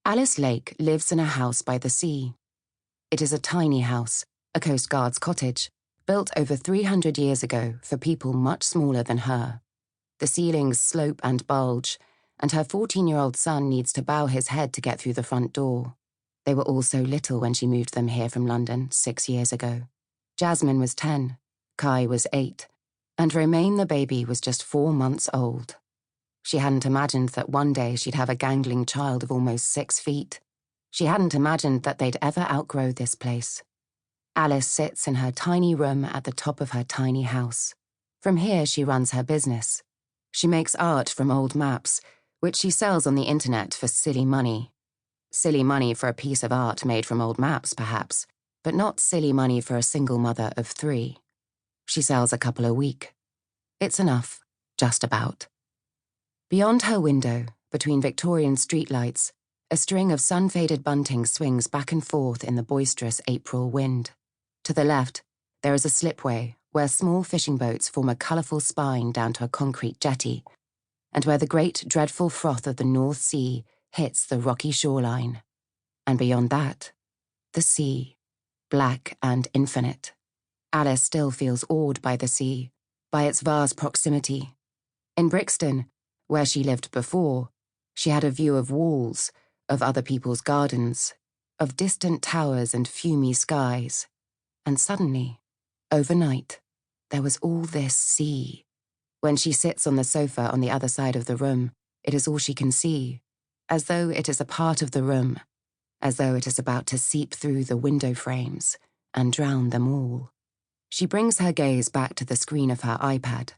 Alice Lake lives in a house by the sea. It is a tiny house, a Coast Guard's cottage, built over 300 years ago for people much smaller than her. The ceilings slope and bulge, and her 14-year-old son needs to bow his head to get through the front door. They were all so little when she moved them here from London 6 years ago. Jasmine was 10, Kai was 8, and Romaine the baby was just 4 months old. She hadn't imagined that one day she'd have a gangling child of almost 6 feet. She hadn't imagined that they'd ever outgrow this place. Alice sits in her tiny room at the top of her tiny house. From here she runs her business. She makes art from old maps, which she sells on the internet for silly money. Silly money for a piece of art made from old maps, perhaps, but not silly money for a single mother of 3. She sells a couple a week. It's enough, just about. Beyond her window, between Victorian streetlights, a string of sun-faded bunting swings back and forth in the boisterous April wind. To the left, there is a slipway where small fishing boats form a colourful spine down to a concrete jetty, and where the great, dreadful froth of the North Sea hits the rocky shoreline. And beyond that, the sea, black and infinite. Alice still feels awed by the sea, by its vast proximity. In Brixton, where she lived before, she had a view of walls, of other people's gardens, of distant towers and fumy skies. And suddenly, overnight, there was all this sea. When she sits on the sofa on the other side of the room, it is all she can see, as though it is a part of the room, as though it is about to seep through the window frames and drown them all. She brings her gaze back to the screen of her iPad.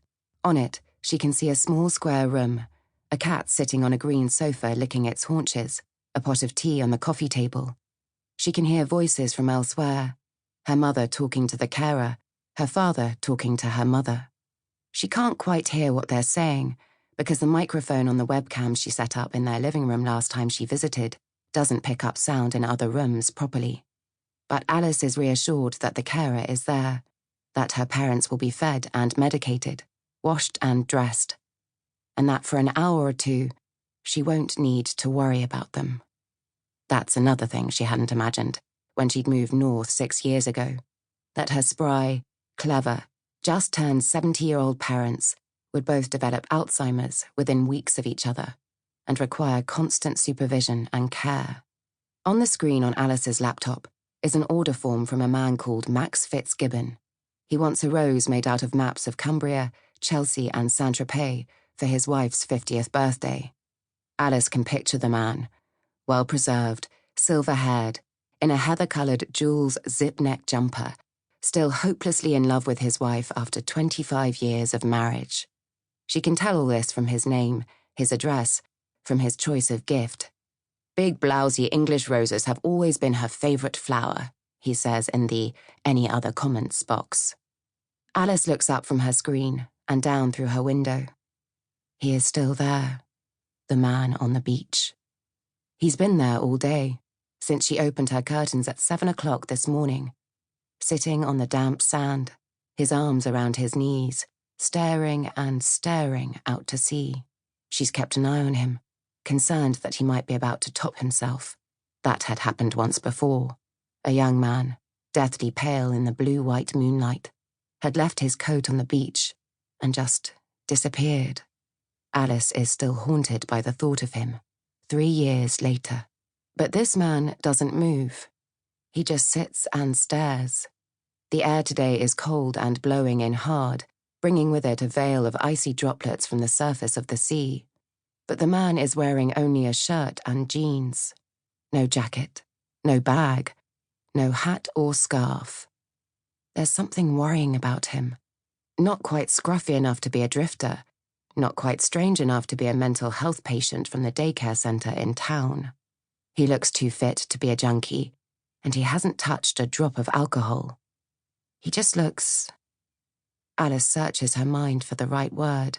On it, she can see a small square room, a cat sitting on a green sofa licking its haunches, a pot of tea on the coffee table. She can hear voices from elsewhere, her mother talking to the carer, her father talking to her mother. She can't quite hear what they're saying, because the microphone on the webcam she set up in their living room last time she visited doesn't pick up sound in other rooms properly. But Alice is reassured that the carer is there, that her parents will be fed and medicated, washed and dressed, and that for an hour or 2, she won't need to worry about them. That's another thing she hadn't imagined when she'd moved north 6 years ago, that her spry, clever, just-turned 70-year-old parents would both develop Alzheimer's within weeks of each other and require constant supervision and care. On the screen on Alice's laptop is an order form from a man called Max Fitzgibbon. He wants a rose made out of maps of Cumbria, Chelsea and Saint-Tropez for his wife's 50th birthday. Alice can picture the man, well-preserved, silver-haired, in a heather-coloured Jewell's zip-neck jumper, still hopelessly in love with his wife after 25 years of marriage. She can tell all this from his name, his address, from his choice of gift. Big, blousy English roses have always been her favourite flower, he says in the any other comments box. Alice looks up from her screen and down through her window. He is still there, the man on the beach. He's been there all day, since she opened her curtains at 7 o'clock this morning, sitting on the damp sand, his arms around his knees, staring and staring out to sea. She's kept an eye on him, concerned that he might be about to top himself. That had happened once before. A young man, deathly pale in the blue-white moonlight, had left his coat on the beach and just disappeared. Alice is still haunted by the thought of him, 3 years later. But this man doesn't move. He just sits and stares. The air today is cold and blowing in hard, bringing with it a veil of icy droplets from the surface of the sea. But the man is wearing only a shirt and jeans. No jacket, no bag, no hat or scarf. There's something worrying about him. Not quite scruffy enough to be a drifter, not quite strange enough to be a mental health patient from the daycare centre in town. He looks too fit to be a junkie, and he hasn't touched a drop of alcohol. He just looks... Alice searches her mind for the right word,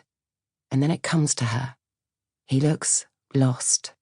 and then it comes to her. He looks lost.